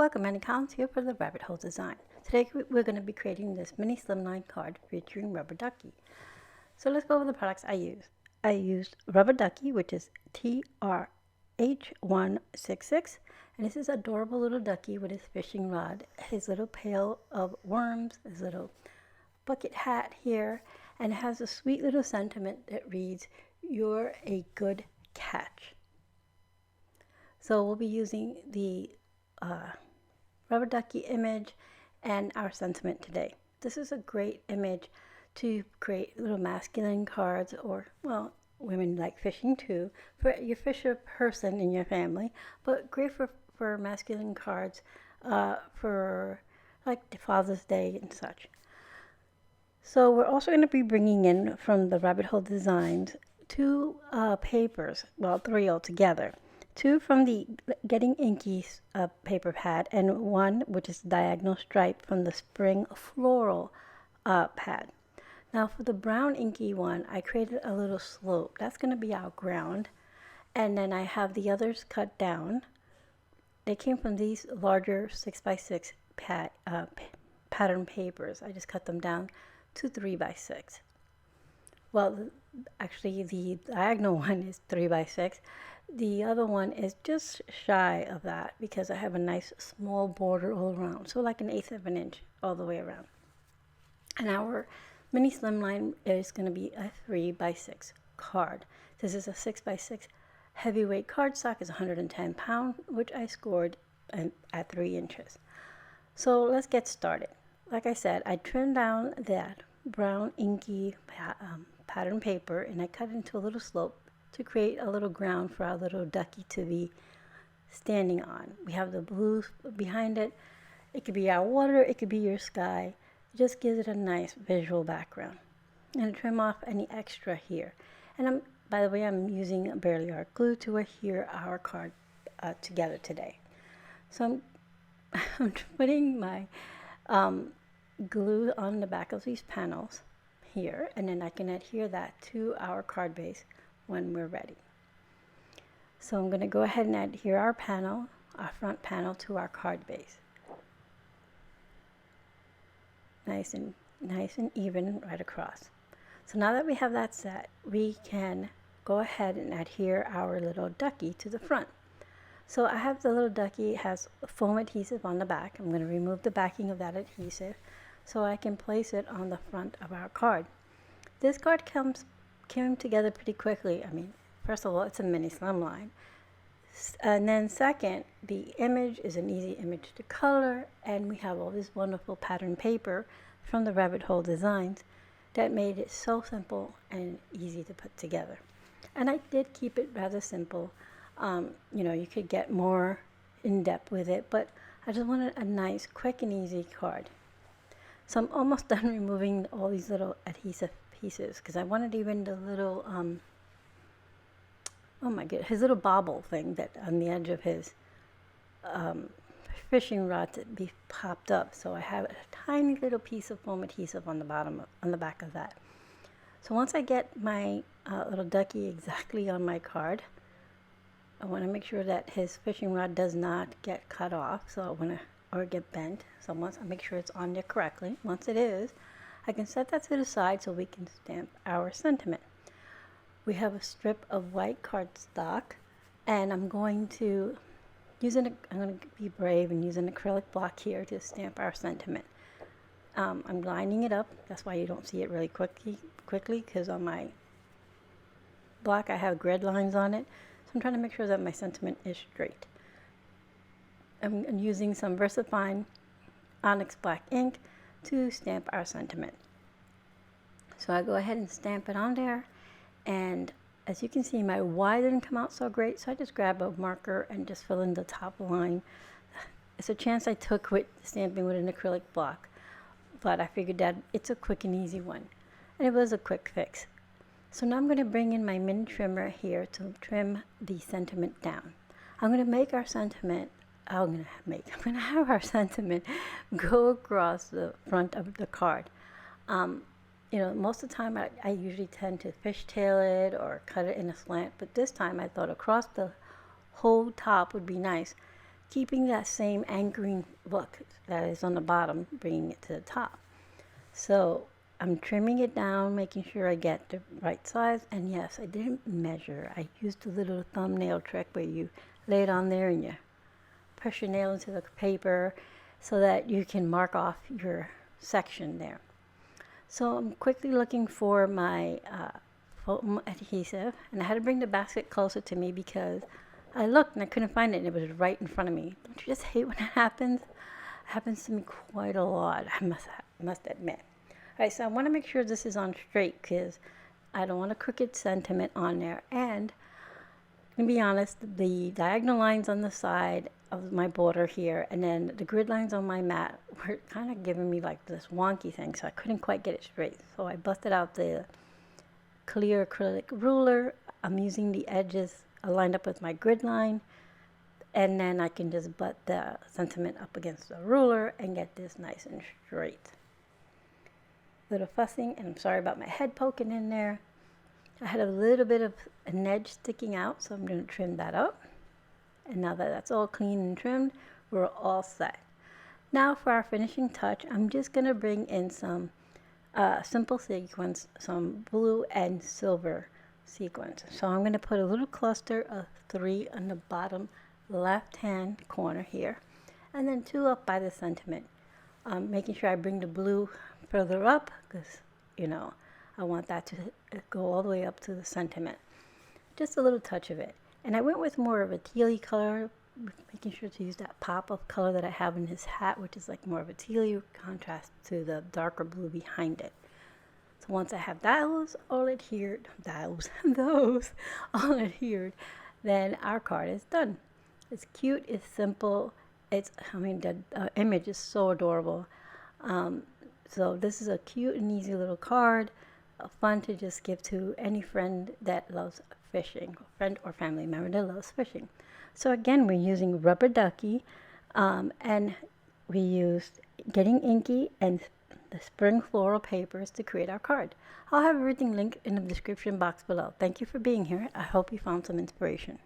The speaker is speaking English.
Welcome, Annie Collins here for the Rabbit Hole Design. Today we're going to be creating this mini slimline card featuring Rubber Ducky. So let's go over the products I used. I used Rubber Ducky, which is TRH166, and this is adorable little ducky with his fishing rod, his little pail of worms, his little bucket hat here, and it has a sweet little sentiment that reads, "You're a good catch." So we'll be using the Rubber Ducky image and our sentiment today. This is a great image to create little masculine cards, or, well, women like fishing too, for your fisher person in your family, but great for masculine cards for like Father's Day and such. So we're also going to be bringing in from the Rabbit Hole Designs two papers, well, three altogether. Two from the Getting Inky paper pad, and one which is diagonal stripe from the Spring Floral pad. Now for the brown Inky one, I created a little slope. That's going to be our ground. And then I have the others cut down. They came from these larger 6x6 pattern papers. I just cut them down to 3x6. Well, actually the diagonal one is 3x6. The other one is just shy of that because I have a nice small border all around. So like 1/8 of an inch all the way around. And our mini slimline is going to be a 3x6 card. This is a 6x6 heavyweight cardstock. Is 110 pounds, which I scored at 3 inches. So let's get started. Like I said, I trimmed down that brown Inky pattern paper and I cut it into a little slope to create a little ground for our little ducky to be standing on. We have the blue behind it. It could be our water, it could be your sky. It just gives it a nice visual background. And trim off any extra here. And by the way, I'm using Barely Art glue to adhere our card together today. So I'm putting my glue on the back of these panels here, and then I can adhere that to our card base when we're ready. So I'm going to go ahead and adhere our front panel to our card base. Nice and even right across. So now that we have that set, we can go ahead and adhere our little ducky to the front. So I have the little ducky, has foam adhesive on the back. I'm going to remove the backing of that adhesive so I can place it on the front of our card. This card came together pretty quickly. I mean, first of all, it's a mini slimline. And then second, the image is an easy image to color, and we have all this wonderful pattern paper from the Rabbit Hole Designs that made it so simple and easy to put together. And I did keep it rather simple. You know, you could get more in depth with it, but I just wanted a nice, quick and easy card. So I'm almost done removing all these little adhesive pieces because I wanted even the little oh my goodness, his little bobble thing that on the edge of his fishing rod to be popped up. So I have a tiny little piece of foam adhesive on the back of that. So once I get my little ducky exactly on my card, I want to make sure that his fishing rod does not get cut off, or get bent. So once I make sure it's on there correctly, once it is, I can set that to the side so we can stamp our sentiment. We have a strip of white cardstock, and I'm going to be brave and use an acrylic block here to stamp our sentiment. I'm lining it up. That's why you don't see it really quickly, because on my block I have grid lines on it. So I'm trying to make sure that my sentiment is straight. I'm using some VersaFine Onyx black ink to stamp our sentiment. So I go ahead and stamp it on there, and as you can see, my Y didn't come out so great, so I just grab a marker and just fill in the top line. It's a chance I took with stamping with an acrylic block, but I figured that it's a quick and easy one, and it was a quick fix. So now I'm going to bring in my mini trimmer here to trim the sentiment down. I'm going to make our sentiment I'm going to have our sentiment go across the front of the card. You know, most of the time I usually tend to fishtail it or cut it in a slant, but this time I thought across the whole top would be nice keeping that same anchoring look that is on the bottom, bringing it to the top. So I'm trimming it down, making sure I get the right size. And yes, I didn't measure. I used a little thumbnail trick where you lay it on there and you press your nail into the paper so that you can mark off your section there. So I'm quickly looking for my foam adhesive, and I had to bring the basket closer to me because I looked and I couldn't find it, and it was right in front of me. Don't you just hate when it happens? It happens to me quite a lot, I must admit. All right, so I want to make sure this is on straight because I don't want a crooked sentiment on there. And to be honest, the diagonal lines on the side of my border here and then the grid lines on my mat were kind of giving me like this wonky thing, so I couldn't quite get it straight. So I busted out the clear acrylic ruler. I'm using the edges lined up with my grid line, and then I can just butt the sentiment up against the ruler and get this nice and straight. Little fussing, and I'm sorry about my head poking in there. I had a little bit of an edge sticking out, so I'm going to trim that up. And now that that's all clean and trimmed, we're all set. Now for our finishing touch, I'm just going to bring in some simple sequins, some blue and silver sequins. So I'm going to put a little cluster of 3 on the bottom left hand corner here, and then 2 up by the sentiment. Making sure I bring the blue further up because, you know, I want that to go all the way up to the sentiment. Just a little touch of it. And I went with more of a tealy color, making sure to use that pop of color that I have in his hat, which is like more of a tealy contrast to the darker blue behind it. So once I have those all adhered, then our card is done. It's cute, it's simple, the image is so adorable. So this is a cute and easy little card, fun to just give to any friend that loves fishing, friend or family member that loves fishing. So again, we're using Rubber Ducky, and we used Getting Inky and the spring floral papers to create our card. I'll have everything linked in the description box below. Thank you for being here. I hope you found some inspiration.